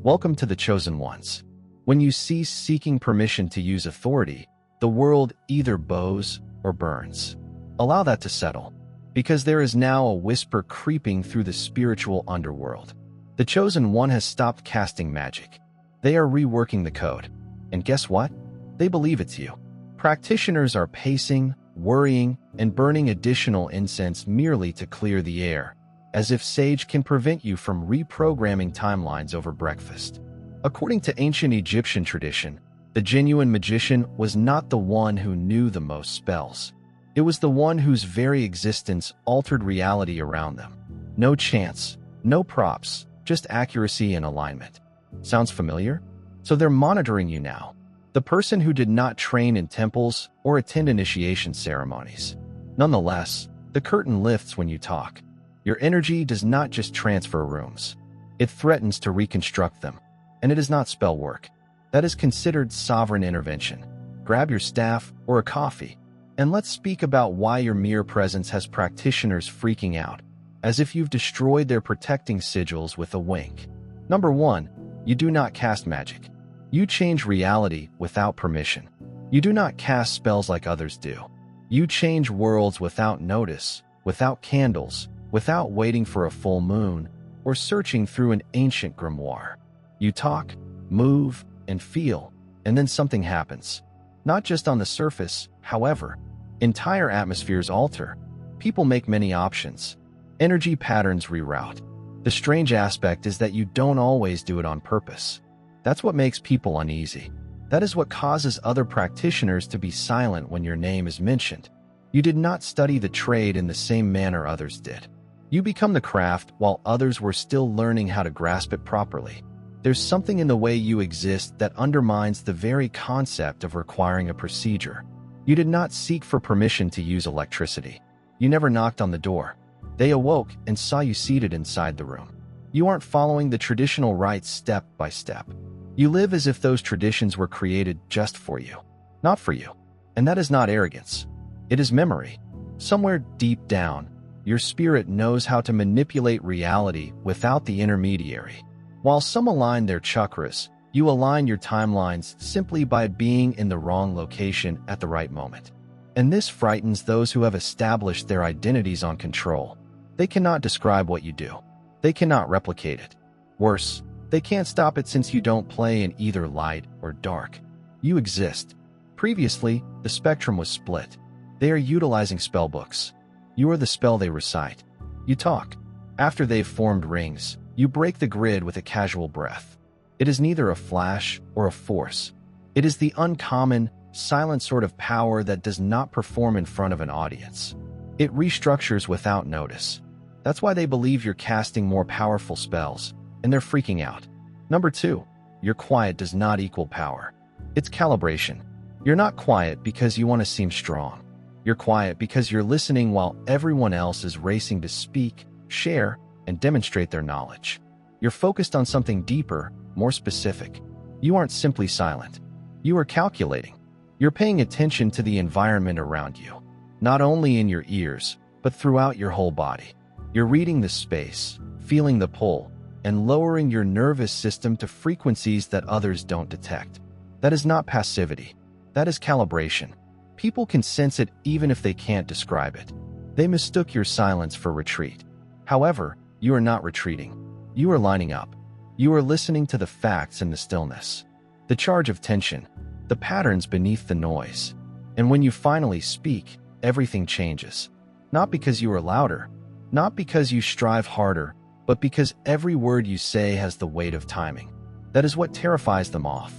Welcome to the Chosen Ones. When you cease seeking permission to use authority, the world either bows or burns. Allow that to settle, because there is now a whisper creeping through the spiritual underworld. The Chosen One has stopped casting magic. They are reworking the code. And guess what? They believe it's you. Practitioners are pacing, worrying, and burning additional incense merely to clear the air, as if sage can prevent you from reprogramming timelines over breakfast. According to ancient Egyptian tradition, the genuine magician was not the one who knew the most spells. It was the one whose very existence altered reality around them. No chance, no props, just accuracy and alignment. Sounds familiar? So they're monitoring you now. The person who did not train in temples or attend initiation ceremonies. Nonetheless, the curtain lifts when you talk. Your energy does not just transfer rooms. It threatens to reconstruct them. And it is not spell work. That is considered sovereign intervention. Grab your staff or a coffee, and let's speak about why your mere presence has practitioners freaking out, as if you've destroyed their protecting sigils with a wink. Number 1, you do not cast magic. You change reality without permission. You do not cast spells like others do. You change worlds without notice, without candles, without waiting for a full moon, or searching through an ancient grimoire. You talk, move, and feel, and then something happens. Not just on the surface, however. Entire atmospheres alter. People make many options. Energy patterns reroute. The strange aspect is that you don't always do it on purpose. That's what makes people uneasy. That is what causes other practitioners to be silent when your name is mentioned. You did not study the trade in the same manner others did. You become the craft while others were still learning how to grasp it properly. There's something in the way you exist that undermines the very concept of requiring a procedure. You did not seek for permission to use electricity. You never knocked on the door. They awoke and saw you seated inside the room. You aren't following the traditional rites step by step. You live as if those traditions were created just for you, not for you. And that is not arrogance. It is memory. Somewhere deep down, your spirit knows how to manipulate reality without the intermediary. While some align their chakras, you align your timelines simply by being in the wrong location at the right moment. And this frightens those who have established their identities on control. They cannot describe what you do. They cannot replicate it. Worse, they can't stop it since you don't play in either light or dark. You exist. Previously, the spectrum was split. They are utilizing spellbooks. You are the spell they recite. You talk. After they've formed rings, you break the grid with a casual breath. It is neither a flash or a force. It is the uncommon, silent sort of power that does not perform in front of an audience. It restructures without notice. That's why they believe you're casting more powerful spells, and they're freaking out. Number 2, your quiet does not equal power. It's calibration. You're not quiet because you want to seem strong. You're quiet because you're listening while everyone else is racing to speak, share, and demonstrate their knowledge. You're focused on something deeper, more specific. You aren't simply silent. You are calculating. You're paying attention to the environment around you, not only in your ears, but throughout your whole body. You're reading the space, feeling the pull, and lowering your nervous system to frequencies that others don't detect. That is not passivity. That is calibration. People can sense it even if they can't describe it. They mistook your silence for retreat. However, you are not retreating. You are lining up. You are listening to the facts in the stillness, the charge of tension, the patterns beneath the noise. And when you finally speak, everything changes. Not because you are louder, not because you strive harder, but because every word you say has the weight of timing. That is what terrifies them off.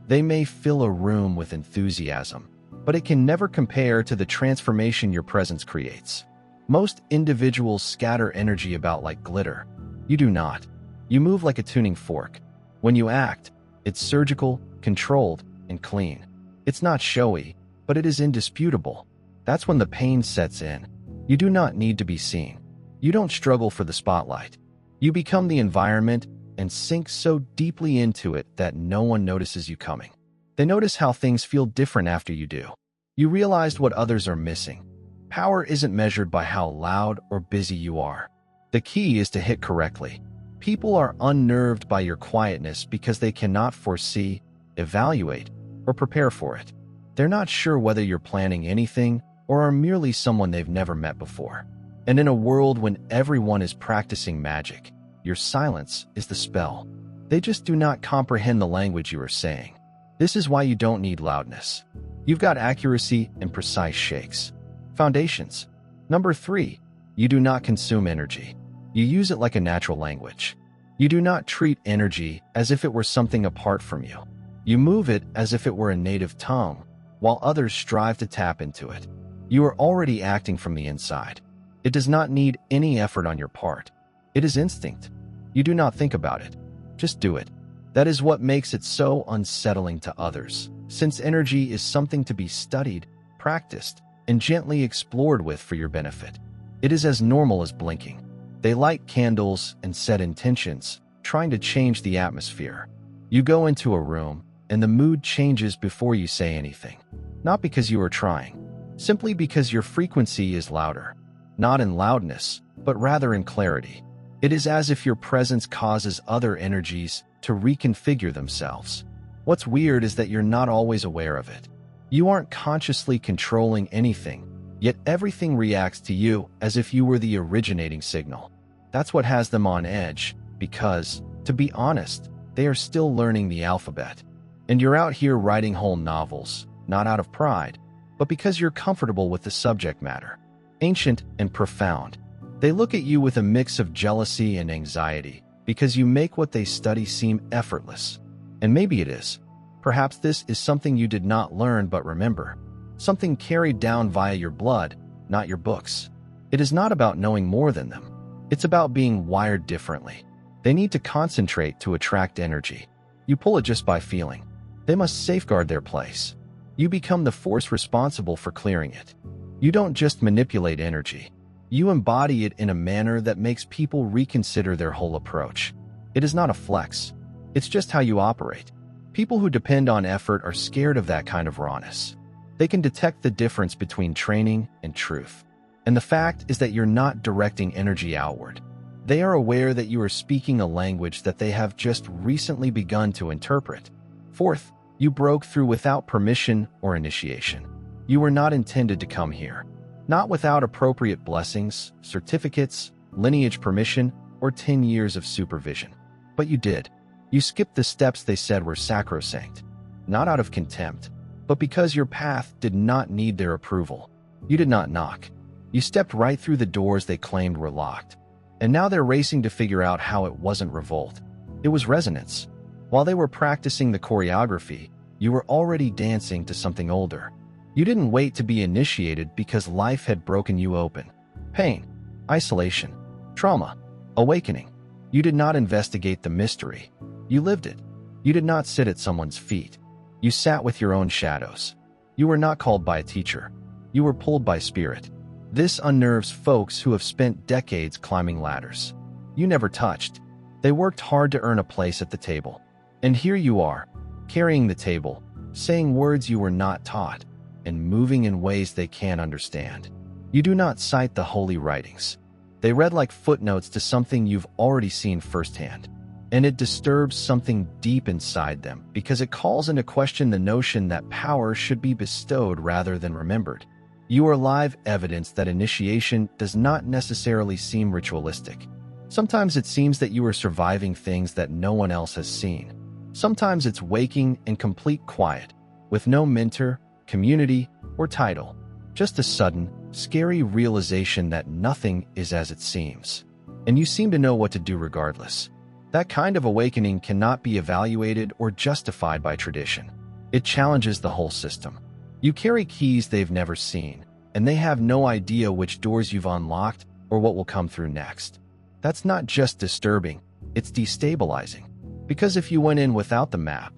They may fill a room with enthusiasm, but it can never compare to the transformation your presence creates. Most individuals scatter energy about like glitter. You do not. You move like a tuning fork. When you act, it's surgical, controlled, and clean. It's not showy, but it is indisputable. That's when the pain sets in. You do not need to be seen. You don't struggle for the spotlight. You become the environment and sink so deeply into it that no one notices you coming. They notice how things feel different after you do. You realized what others are missing. Power isn't measured by how loud or busy you are. The key is to hit correctly. People are unnerved by your quietness because they cannot foresee, evaluate, or prepare for it. They're not sure whether you're planning anything or are merely someone they've never met before. And in a world when everyone is practicing magic, your silence is the spell. They just do not comprehend the language you are saying. This is why you don't need loudness. You've got accuracy and precise shakes. Foundations. Number 3, you do not consume energy. You use it like a natural language. You do not treat energy as if it were something apart from you. You move it as if it were a native tongue, while others strive to tap into it. You are already acting from the inside. It does not need any effort on your part. It is instinct. You do not think about it. Just do it. That is what makes it so unsettling to others, since energy is something to be studied, practiced, and gently explored with for your benefit. It is as normal as blinking. They light candles and set intentions, trying to change the atmosphere. You go into a room, and the mood changes before you say anything. Not because you are trying, simply because your frequency is louder. Not in loudness, but rather in clarity. It is as if your presence causes other energies to reconfigure themselves. What's weird is that you're not always aware of it. You aren't consciously controlling anything, yet everything reacts to you as if you were the originating signal. That's what has them on edge, because, to be honest, they are still learning the alphabet. And you're out here writing whole novels, not out of pride, but because you're comfortable with the subject matter. Ancient and profound. They look at you with a mix of jealousy and anxiety, because you make what they study seem effortless. And maybe it is. Perhaps this is something you did not learn but remember. Something carried down via your blood, not your books. It is not about knowing more than them. It's about being wired differently. They need to concentrate to attract energy. You pull it just by feeling. They must safeguard their place. You become the force responsible for clearing it. You don't just manipulate energy. You embody it in a manner that makes people reconsider their whole approach. It is not a flex. It's just how you operate. People who depend on effort are scared of that kind of rawness. They can detect the difference between training and truth. And the fact is that you're not directing energy outward. They are aware that you are speaking a language that they have just recently begun to interpret. Fourth, you broke through without permission or initiation. You were not intended to come here. Not without appropriate blessings, certificates, lineage permission, or 10 years of supervision. But you did. You skipped the steps they said were sacrosanct. Not out of contempt, but because your path did not need their approval. You did not knock. You stepped right through the doors they claimed were locked. And now they're racing to figure out how it wasn't revolt. It was resonance. While they were practicing the choreography, you were already dancing to something older. You didn't wait to be initiated because life had broken you open. Pain, isolation, trauma, awakening. You did not investigate the mystery. You lived it. You did not sit at someone's feet. You sat with your own shadows. You were not called by a teacher. You were pulled by spirit. This unnerves folks who have spent decades climbing ladders. You never touched. They worked hard to earn a place at the table. And here you are, carrying the table, saying words you were not taught, and moving in ways they can't understand. You do not cite the holy writings. They read like footnotes to something you've already seen firsthand. And it disturbs something deep inside them because it calls into question the notion that power should be bestowed rather than remembered. You are live evidence that initiation does not necessarily seem ritualistic. Sometimes it seems that you are surviving things that no one else has seen. Sometimes it's waking in complete quiet, with no mentor, community, or title. Just a sudden, scary realization that nothing is as it seems. And you seem to know what to do regardless. That kind of awakening cannot be evaluated or justified by tradition. It challenges the whole system. You carry keys they've never seen, and they have no idea which doors you've unlocked or what will come through next. That's not just disturbing, it's destabilizing. Because if you went in without the map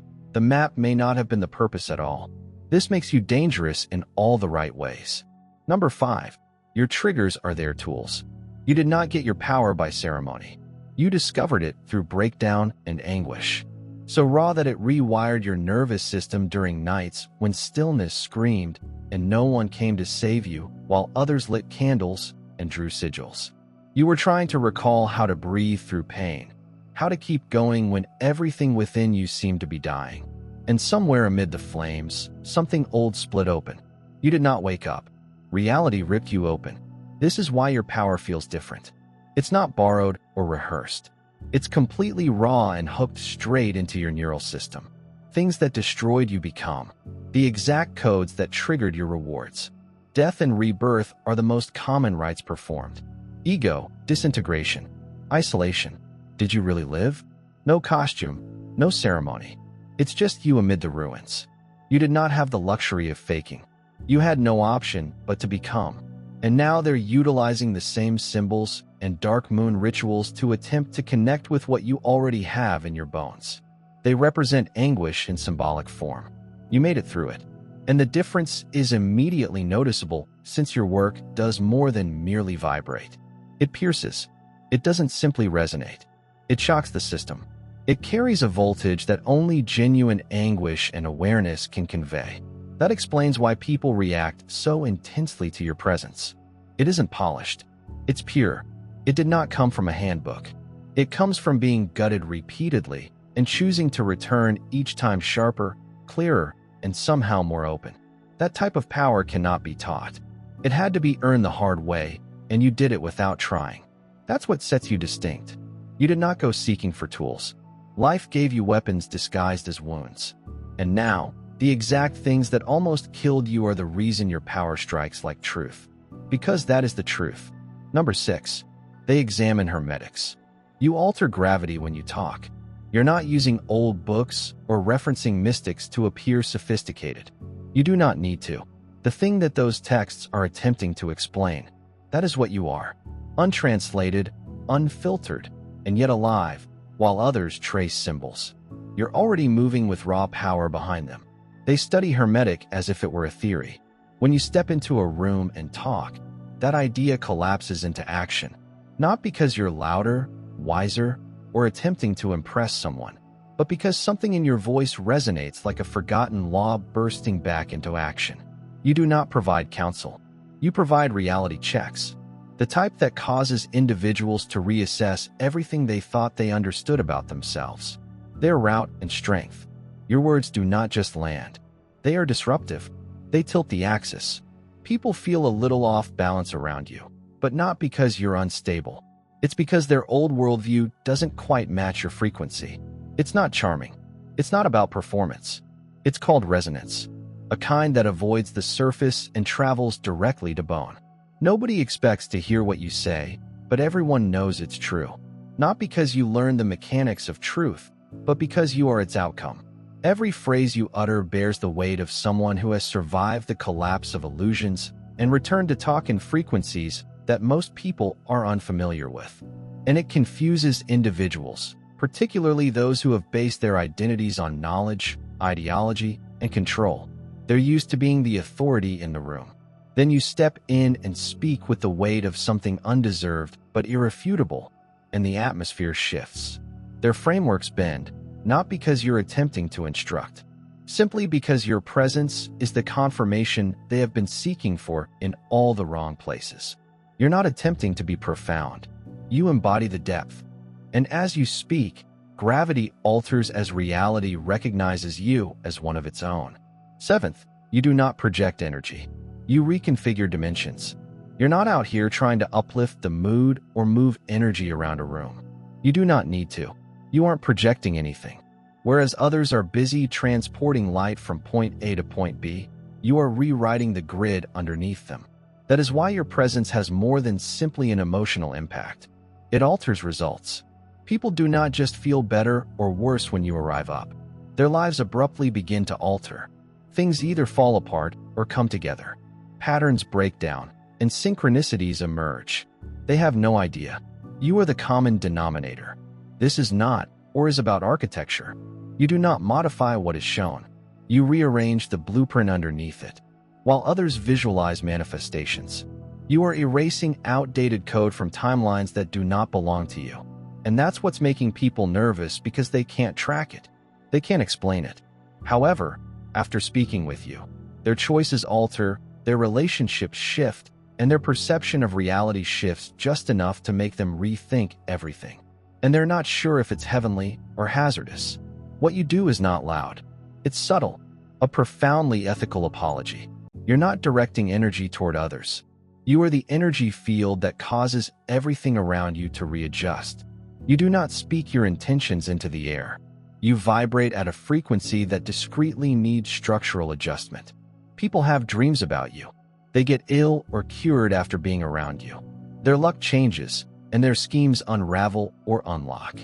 may not have been the purpose at all. This makes you dangerous in all the right ways. Number 5, your triggers are their tools. You did not get your power by ceremony. You discovered it through breakdown and anguish. So raw that it rewired your nervous system during nights when stillness screamed and no one came to save you while others lit candles and drew sigils. You were trying to recall how to breathe through pain, how to keep going when everything within you seemed to be dying. And somewhere amid the flames, something old split open. You did not wake up. Reality ripped you open. This is why your power feels different. It's not borrowed or rehearsed. It's completely raw and hooked straight into your neural system. Things that destroyed you become the exact codes that triggered your rewards. Death and rebirth are the most common rites performed. Ego, disintegration, isolation. Did you really live? No costume, no ceremony. It's just you amid the ruins. You did not have the luxury of faking. You had no option but to become. And now they're utilizing the same symbols and dark moon rituals to attempt to connect with what you already have in your bones. They represent anguish in symbolic form. You made it through it. And the difference is immediately noticeable since your work does more than merely vibrate. It pierces. It doesn't simply resonate. It shocks the system. It carries a voltage that only genuine anguish and awareness can convey. That explains why people react so intensely to your presence. It isn't polished. It's pure. It did not come from a handbook. It comes from being gutted repeatedly and choosing to return each time sharper, clearer, and somehow more open. That type of power cannot be taught. It had to be earned the hard way, and you did it without trying. That's what sets you distinct. You did not go seeking for tools. Life gave you weapons disguised as wounds. And now, the exact things that almost killed you are the reason your power strikes like truth. Because that is the truth. Number 6. They examine hermetics. You alter gravity when you talk. You're not using old books or referencing mystics to appear sophisticated. You do not need to. The thing that those texts are attempting to explain, that is what you are. Untranslated, unfiltered, and yet alive, while others trace symbols. You're already moving with raw power behind them. They study hermetic as if it were a theory. When you step into a room and talk, that idea collapses into action. Not because you're louder, wiser, or attempting to impress someone, but because something in your voice resonates like a forgotten law bursting back into action. You do not provide counsel. You provide reality checks. The type that causes individuals to reassess everything they thought they understood about themselves. Their route and strength. Your words do not just land. They are disruptive. They tilt the axis. People feel a little off balance around you, but not because you're unstable. It's because their old worldview doesn't quite match your frequency. It's not charming. It's not about performance. It's called resonance, a kind that avoids the surface and travels directly to bone. Nobody expects to hear what you say, but everyone knows it's true. Not because you learned the mechanics of truth, but because you are its outcome. Every phrase you utter bears the weight of someone who has survived the collapse of illusions and returned to talk in frequencies that most people are unfamiliar with. And it confuses individuals, particularly those who have based their identities on knowledge, ideology, and control. They're used to being the authority in the room. Then you step in and speak with the weight of something undeserved but irrefutable, and the atmosphere shifts. Their frameworks bend, not because you're attempting to instruct, simply because your presence is the confirmation they have been seeking for in all the wrong places. You're not attempting to be profound. You embody the depth. And as you speak, gravity alters as reality recognizes you as one of its own. 7th, you do not project energy. You reconfigure dimensions. You're not out here trying to uplift the mood or move energy around a room. You do not need to. You aren't projecting anything. Whereas others are busy transporting light from point A to point B, you are rewriting the grid underneath them. That is why your presence has more than simply an emotional impact. It alters results. People do not just feel better or worse when you arrive up. Their lives abruptly begin to alter. Things either fall apart or come together. Patterns break down, and synchronicities emerge. They have no idea. You are the common denominator. This is not, or is about architecture. You do not modify what is shown. You rearrange the blueprint underneath it. While others visualize manifestations, you are erasing outdated code from timelines that do not belong to you. And that's what's making people nervous because they can't track it. They can't explain it. However, after speaking with you, their choices alter, their relationships shift, and their perception of reality shifts just enough to make them rethink everything. and they're not sure if it's heavenly or hazardous. What you do is not loud. It's subtle, a profoundly ethical apology. You're not directing energy toward others. You are the energy field that causes everything around you to readjust. You do not speak your intentions into the air. You vibrate at a frequency that discreetly needs structural adjustment. People have dreams about you. They get ill or cured after being around you. Their luck changes, and their schemes unravel or unlock.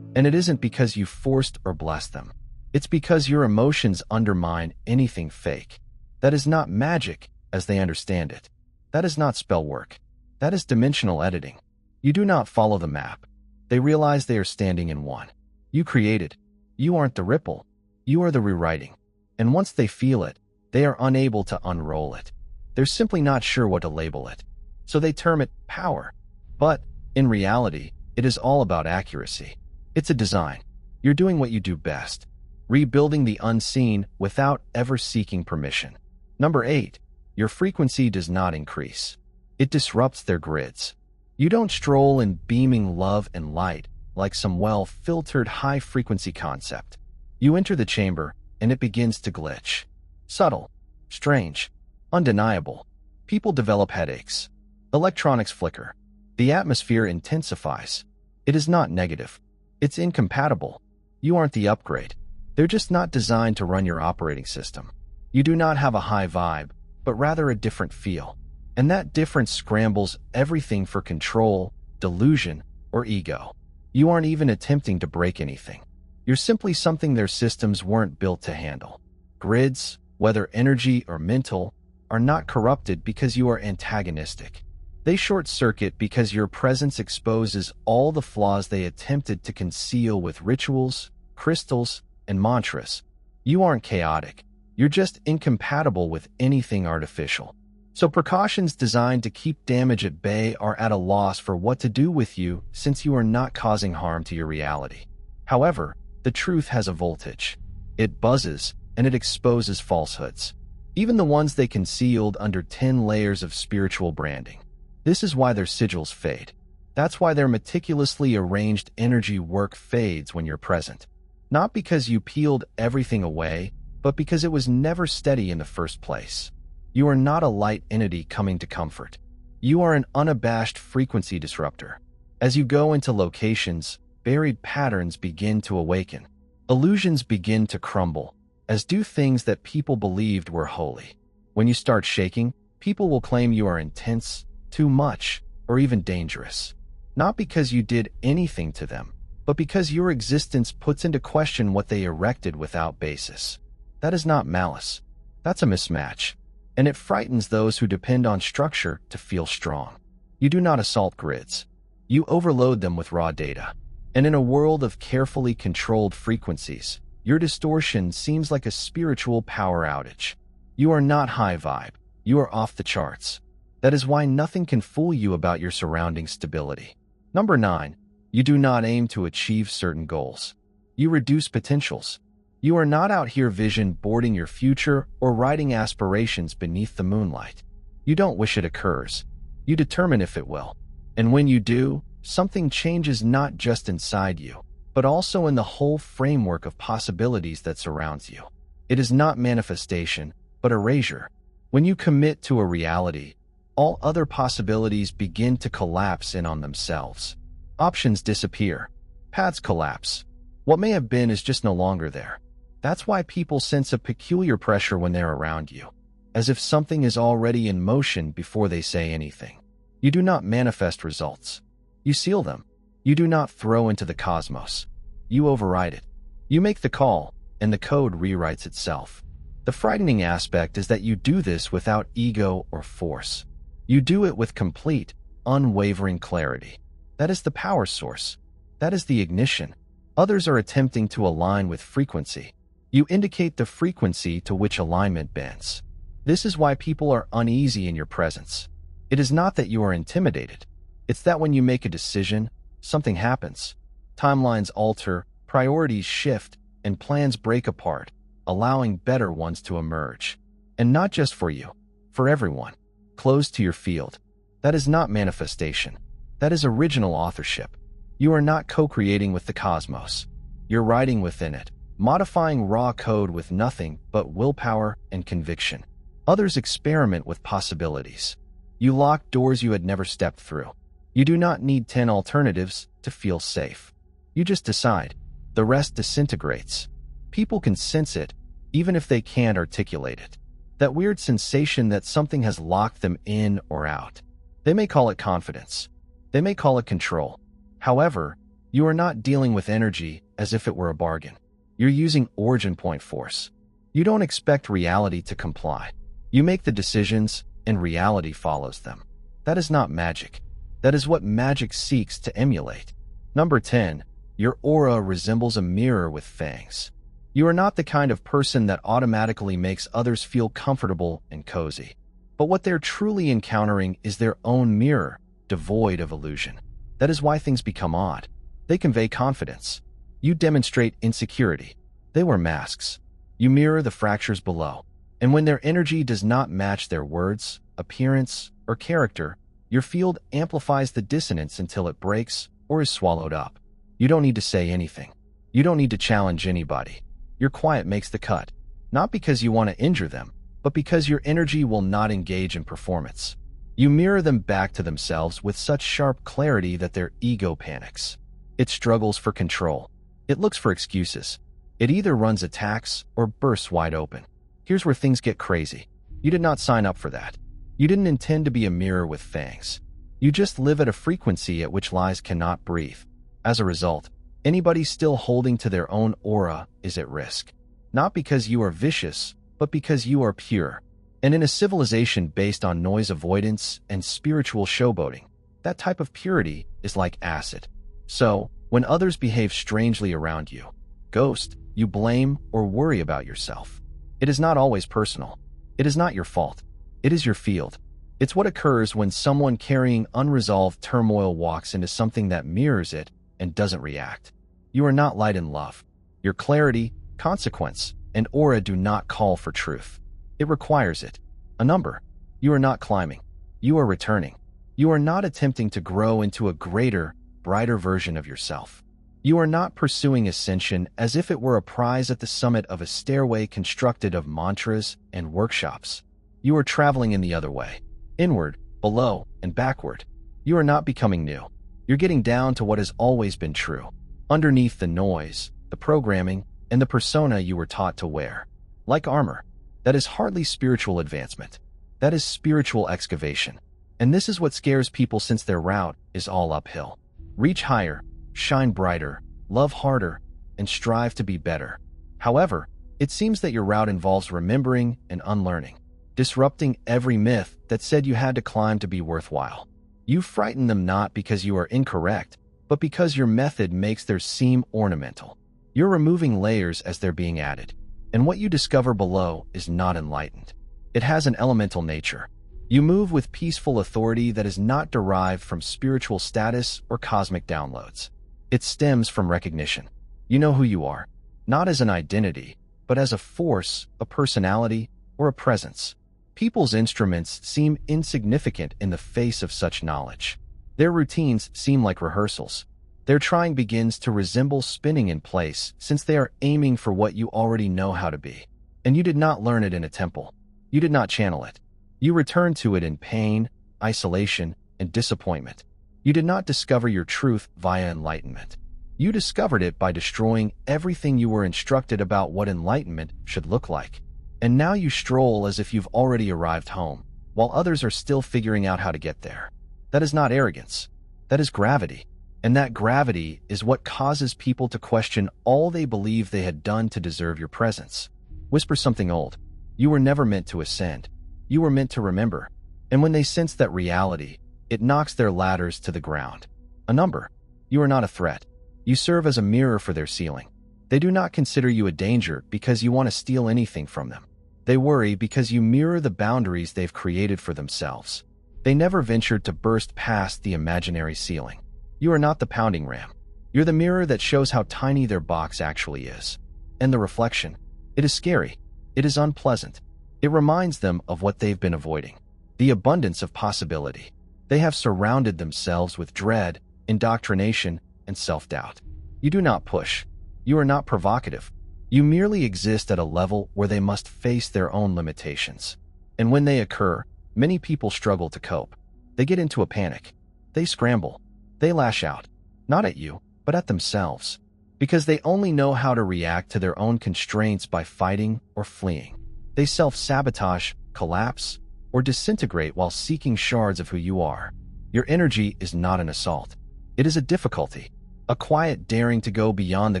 And it isn't because you forced or blessed them. It's because your emotions undermine anything fake. That is not magic as they understand it. That is not spell work. That is dimensional editing. You do not follow the map. They realize they are standing in one. You created. You aren't the ripple. You are the rewriting. And once they feel it, they are unable to unroll it. They're simply not sure what to label it. So they term it power. But, in reality, it is all about accuracy. It's a design. You're doing what you do best. Rebuilding the unseen without ever seeking permission. Number 8. Your frequency does not increase. It disrupts their grids. You don't stroll in beaming love and light like some well-filtered high-frequency concept. You enter the chamber, and it begins to glitch. Subtle, strange, undeniable. People develop headaches. Electronics flicker. The atmosphere intensifies. It is not negative. It's incompatible. You aren't the upgrade. They're just not designed to run your operating system. You do not have a high vibe, but rather a different feel. And that difference scrambles everything for control, delusion, or ego. You aren't even attempting to break anything. You're simply something their systems weren't built to handle. Grids, whether energy or mental, are not corrupted because you are antagonistic. They short-circuit because your presence exposes all the flaws they attempted to conceal with rituals, crystals, and mantras. You aren't chaotic. You're just incompatible with anything artificial. So precautions designed to keep damage at bay are at a loss for what to do with you since you are not causing harm to your reality. However, the truth has a voltage. It buzzes, and it exposes falsehoods. Even the ones they concealed under 10 layers of spiritual branding. This is why their sigils fade. That's why their meticulously arranged energy work fades when you're present. Not because you peeled everything away, but because it was never steady in the first place. You are not a light entity coming to comfort. You are an unabashed frequency disruptor. As you go into locations, buried patterns begin to awaken. Illusions begin to crumble, as do things that people believed were holy. When you start shaking, people will claim you are intense, too much, or even dangerous. Not because you did anything to them, but because your existence puts into question what they erected without basis. That is not malice. That's a mismatch. And it frightens those who depend on structure to feel strong. You do not assault grids. You overload them with raw data. And in a world of carefully controlled frequencies, your distortion seems like a spiritual power outage. You are not high vibe. You are off the charts. That is why nothing can fool you about your surrounding stability. Number 9. You do not aim to achieve certain goals. You reduce potentials. You are not out here vision boarding your future or writing aspirations beneath the moonlight. You don't wish it occurs. You determine if it will. And when you do, something changes not just inside you, but also in the whole framework of possibilities that surrounds you. It is not manifestation, but erasure. When you commit to a reality, all other possibilities begin to collapse in on themselves. Options disappear. Paths collapse. What may have been is just no longer there. That's why people sense a peculiar pressure when they're around you, as if something is already in motion before they say anything. You do not manifest results. You seal them. You do not throw into the cosmos. You override it. You make the call, and the code rewrites itself. The frightening aspect is that you do this without ego or force. You do it with complete, unwavering clarity. That is the power source. That is the ignition. Others are attempting to align with frequency. You indicate the frequency to which alignment bends. This is why people are uneasy in your presence. It is not that you are intimidated. It's that when you make a decision, something happens. Timelines alter, priorities shift, and plans break apart, allowing better ones to emerge. And not just for you, for everyone. Close to your field. That is not manifestation. That is original authorship. You are not co-creating with the cosmos. You're riding within it, modifying raw code with nothing but willpower and conviction. Others experiment with possibilities. You lock doors you had never stepped through. You do not need 10 alternatives to feel safe. You just decide. The rest disintegrates. People can sense it, even if they can't articulate it. That weird sensation that something has locked them in or out. They may call it confidence. They may call it control. However, you are not dealing with energy as if it were a bargain. You're using origin point force. You don't expect reality to comply. You make the decisions, and reality follows them. That is not magic. That is what magic seeks to emulate. Number 10. Your aura resembles a mirror with fangs. You are not the kind of person that automatically makes others feel comfortable and cozy. But what they're truly encountering is their own mirror, devoid of illusion. That is why things become odd. They convey confidence. You demonstrate insecurity. They wear masks. You mirror the fractures below. And when their energy does not match their words, appearance, or character, your field amplifies the dissonance until it breaks or is swallowed up. You don't need to say anything. You don't need to challenge anybody. Your quiet makes the cut, not because you want to injure them, but because your energy will not engage in performance. You mirror them back to themselves with such sharp clarity that their ego panics. It struggles for control. It looks for excuses. It either runs attacks or bursts wide open. Here's where things get crazy. You did not sign up for that. You didn't intend to be a mirror with fangs. You just live at a frequency at which lies cannot breathe. As a result, anybody still holding to their own aura is at risk. Not because you are vicious, but because you are pure. And in a civilization based on noise avoidance and spiritual showboating, that type of purity is like acid. So, when others behave strangely around you, ghost, you blame or worry about yourself. It is not always personal. It is not your fault. It is your field. It's what occurs when someone carrying unresolved turmoil walks into something that mirrors it and doesn't react. You are not light and love. Your clarity, consequence, and aura do not call for truth. It requires it. A number. You are not climbing. You are returning. You are not attempting to grow into a greater, brighter version of yourself. You are not pursuing ascension as if it were a prize at the summit of a stairway constructed of mantras and workshops. You are traveling in the other way. Inward, below, and backward. You are not becoming new. You're getting down to what has always been true. Underneath the noise, the programming, and the persona you were taught to wear. Like armor. That is hardly spiritual advancement. That is spiritual excavation. And this is what scares people since their route is all uphill. Reach higher, shine brighter, love harder, and strive to be better. However, it seems that your route involves remembering and unlearning, disrupting every myth that said you had to climb to be worthwhile. You frighten them not because you are incorrect, but because your method makes theirs seem ornamental. You're removing layers as they're being added. And what you discover below is not enlightened. It has an elemental nature. You move with peaceful authority that is not derived from spiritual status or cosmic downloads. It stems from recognition. You know who you are, not as an identity, but as a force, a personality, or a presence. People's instruments seem insignificant in the face of such knowledge. Their routines seem like rehearsals. Their trying begins to resemble spinning in place since they are aiming for what you already know how to be. And you did not learn it in a temple. You did not channel it. You returned to it in pain, isolation, and disappointment. You did not discover your truth via enlightenment. You discovered it by destroying everything you were instructed about what enlightenment should look like. And now you stroll as if you've already arrived home, while others are still figuring out how to get there. That is not arrogance. That is gravity. And that gravity is what causes people to question all they believe they had done to deserve your presence. Whisper something old. You were never meant to ascend. You were meant to remember. And when they sense that reality, it knocks their ladders to the ground. A number. You are not a threat. You serve as a mirror for their ceiling. They do not consider you a danger because you want to steal anything from them. They worry because you mirror the boundaries they've created for themselves. They never ventured to burst past the imaginary ceiling. You are not the pounding ram. You're the mirror that shows how tiny their box actually is. And the reflection. It is scary. It is unpleasant. It reminds them of what they've been avoiding. The abundance of possibility. They have surrounded themselves with dread, indoctrination, and self-doubt. You do not push. You are not provocative. You merely exist at a level where they must face their own limitations. And when they occur, many people struggle to cope. They get into a panic. They scramble. They lash out, not at you, but at themselves, because they only know how to react to their own constraints by fighting or fleeing. They self-sabotage, collapse, or disintegrate while seeking shards of who you are. Your energy is not an assault. It is a difficulty, a quiet daring to go beyond the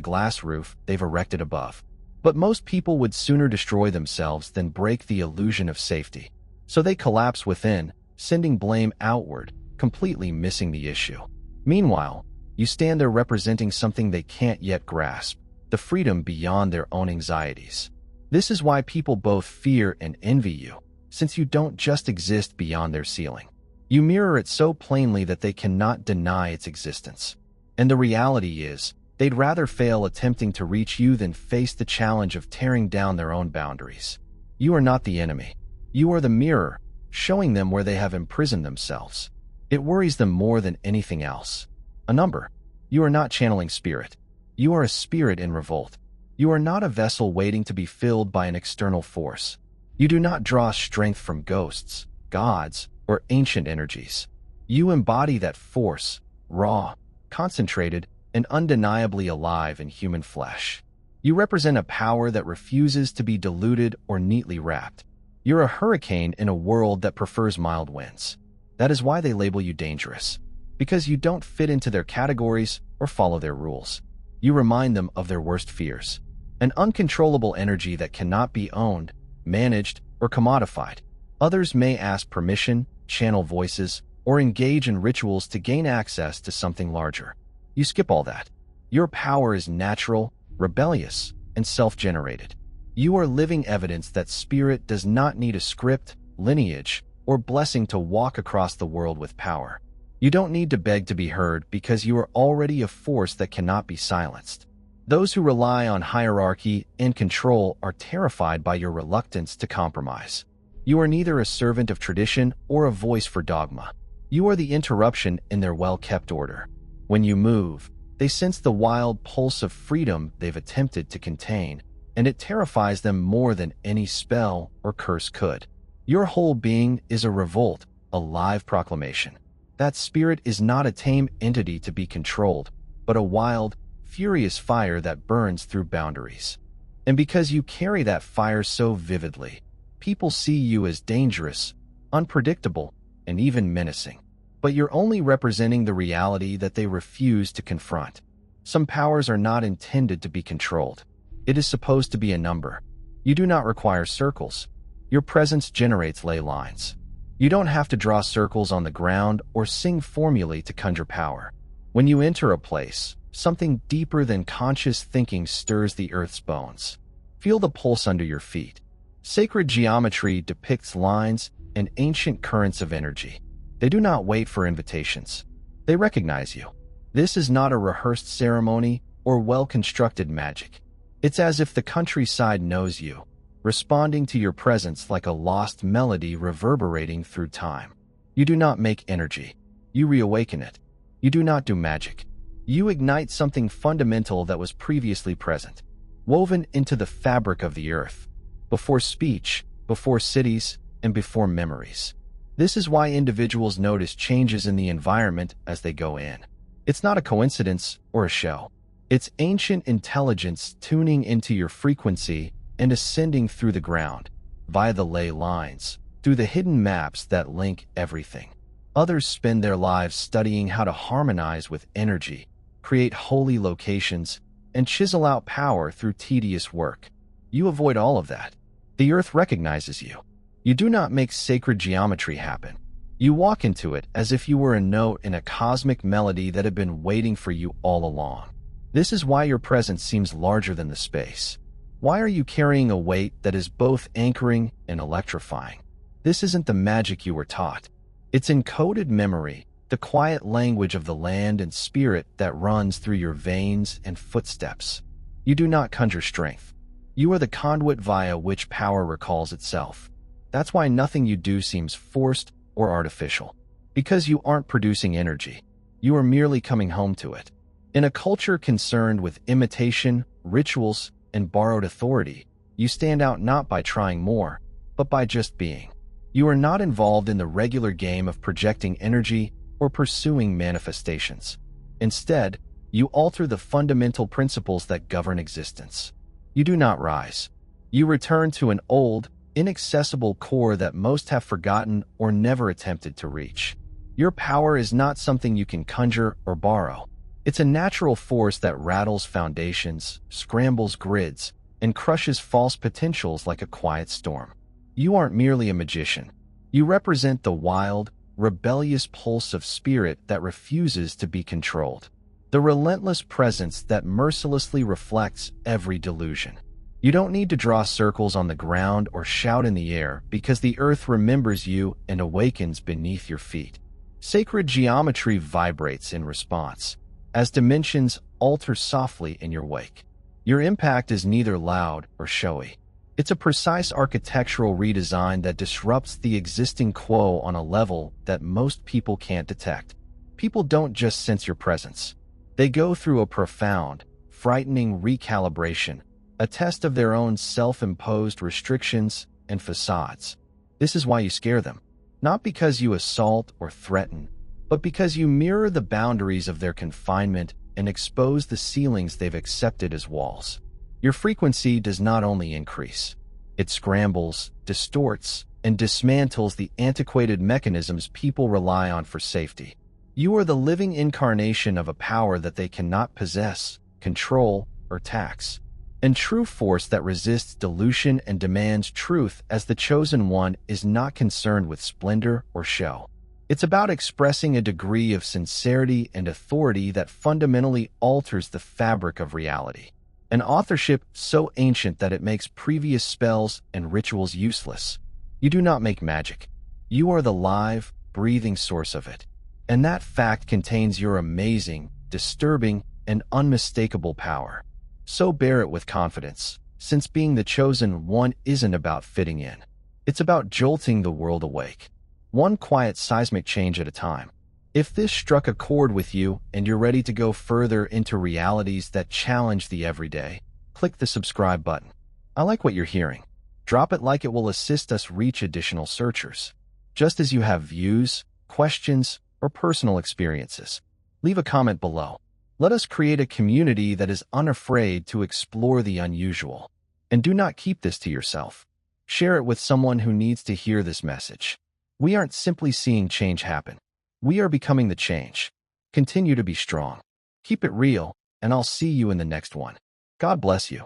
glass roof they've erected above. But most people would sooner destroy themselves than break the illusion of safety. So they collapse within, sending blame outward, completely missing the issue. Meanwhile, you stand there representing something they can't yet grasp, the freedom beyond their own anxieties. This is why people both fear and envy you, since you don't just exist beyond their ceiling. You mirror it so plainly that they cannot deny its existence. And the reality is, they'd rather fail attempting to reach you than face the challenge of tearing down their own boundaries. You are not the enemy. You are the mirror, showing them where they have imprisoned themselves. It worries them more than anything else. A number. You are not channeling spirit. You are a spirit in revolt. You are not a vessel waiting to be filled by an external force. You do not draw strength from ghosts, gods, or ancient energies. You embody that force, raw, concentrated, and undeniably alive in human flesh. You represent a power that refuses to be diluted or neatly wrapped. You're a hurricane in a world that prefers mild winds. That is why they label you dangerous, because you don't fit into their categories or follow their rules. You remind them of their worst fears, an uncontrollable energy that cannot be owned, managed, or commodified. Others may ask permission, channel voices, or engage in rituals to gain access to something larger. You skip all that. Your power is natural, rebellious, and self-generated. You are living evidence that spirit does not need a script, lineage, or blessing to walk across the world with power. You don't need to beg to be heard because you are already a force that cannot be silenced. Those who rely on hierarchy and control are terrified by your reluctance to compromise. You are neither a servant of tradition or a voice for dogma. You are the interruption in their well-kept order. When you move, they sense the wild pulse of freedom they've attempted to contain, and it terrifies them more than any spell or curse could. Your whole being is a revolt, a live proclamation. That spirit is not a tame entity to be controlled, but a wild, furious fire that burns through boundaries. And because you carry that fire so vividly, people see you as dangerous, unpredictable, and even menacing. But you're only representing the reality that they refuse to confront. Some powers are not intended to be controlled. It is supposed to be a number. You do not require circles. Your presence generates ley lines. You don't have to draw circles on the ground or sing formulae to conjure power. When you enter a place, something deeper than conscious thinking stirs the earth's bones. Feel the pulse under your feet. Sacred geometry depicts lines and ancient currents of energy. They do not wait for invitations. They recognize you. This is not a rehearsed ceremony or well-constructed magic. It's as if the countryside knows you, responding to your presence like a lost melody reverberating through time. You do not make energy. You reawaken it. You do not do magic. You ignite something fundamental that was previously present, woven into the fabric of the earth, before speech, before cities, and before memories. This is why individuals notice changes in the environment as they go in. It's not a coincidence or a show. It's ancient intelligence tuning into your frequency and ascending through the ground, via the ley lines, through the hidden maps that link everything. Others spend their lives studying how to harmonize with energy, create holy locations, and chisel out power through tedious work. You avoid all of that. The earth recognizes you. You do not make sacred geometry happen. You walk into it as if you were a note in a cosmic melody that had been waiting for you all along. This is why your presence seems larger than the space. Why are you carrying a weight that is both anchoring and electrifying? This isn't the magic you were taught. It's encoded memory, the quiet language of the land and spirit that runs through your veins and footsteps. You do not conjure strength. You are the conduit via which power recalls itself. That's why nothing you do seems forced or artificial. Because you aren't producing energy. You are merely coming home to it. In a culture concerned with imitation, rituals, and borrowed authority, you stand out not by trying more, but by just being. You are not involved in the regular game of projecting energy or pursuing manifestations. Instead, you alter the fundamental principles that govern existence. You do not rise. You return to an old, inaccessible core that most have forgotten or never attempted to reach. Your power is not something you can conjure or borrow. It's a natural force that rattles foundations, scrambles grids, and crushes false potentials like a quiet storm. You aren't merely a magician. You represent the wild, rebellious pulse of spirit that refuses to be controlled. The relentless presence that mercilessly reflects every delusion. You don't need to draw circles on the ground or shout in the air because the earth remembers you and awakens beneath your feet. Sacred geometry vibrates in response, as dimensions alter softly in your wake. Your impact is neither loud or showy. It's a precise architectural redesign that disrupts the existing quo on a level that most people can't detect. People don't just sense your presence. They go through a profound, frightening recalibration, a test of their own self-imposed restrictions and facades. This is why you scare them. Not because you assault or threaten, but because you mirror the boundaries of their confinement and expose the ceilings they've accepted as walls. Your frequency does not only increase. It scrambles, distorts, and dismantles the antiquated mechanisms people rely on for safety. You are the living incarnation of a power that they cannot possess, control, or tax. And true force that resists dilution and demands truth as the chosen one is not concerned with splendor or show. It's about expressing a degree of sincerity and authority that fundamentally alters the fabric of reality. An authorship so ancient that it makes previous spells and rituals useless. You do not make magic. You are the live, breathing source of it. And that fact contains your amazing, disturbing, and unmistakable power. So bear it with confidence, since being the chosen one isn't about fitting in. It's about jolting the world awake, one quiet seismic change at a time. If this struck a chord with you and you're ready to go further into realities that challenge the everyday, click the subscribe button. I like what you're hearing. Drop it like it will assist us reach additional searchers. Just as you have views, questions, or personal experiences, leave a comment below. Let us create a community that is unafraid to explore the unusual. And do not keep this to yourself. Share it with someone who needs to hear this message. We aren't simply seeing change happen. We are becoming the change. Continue to be strong. Keep it real, and I'll see you in the next one. God bless you.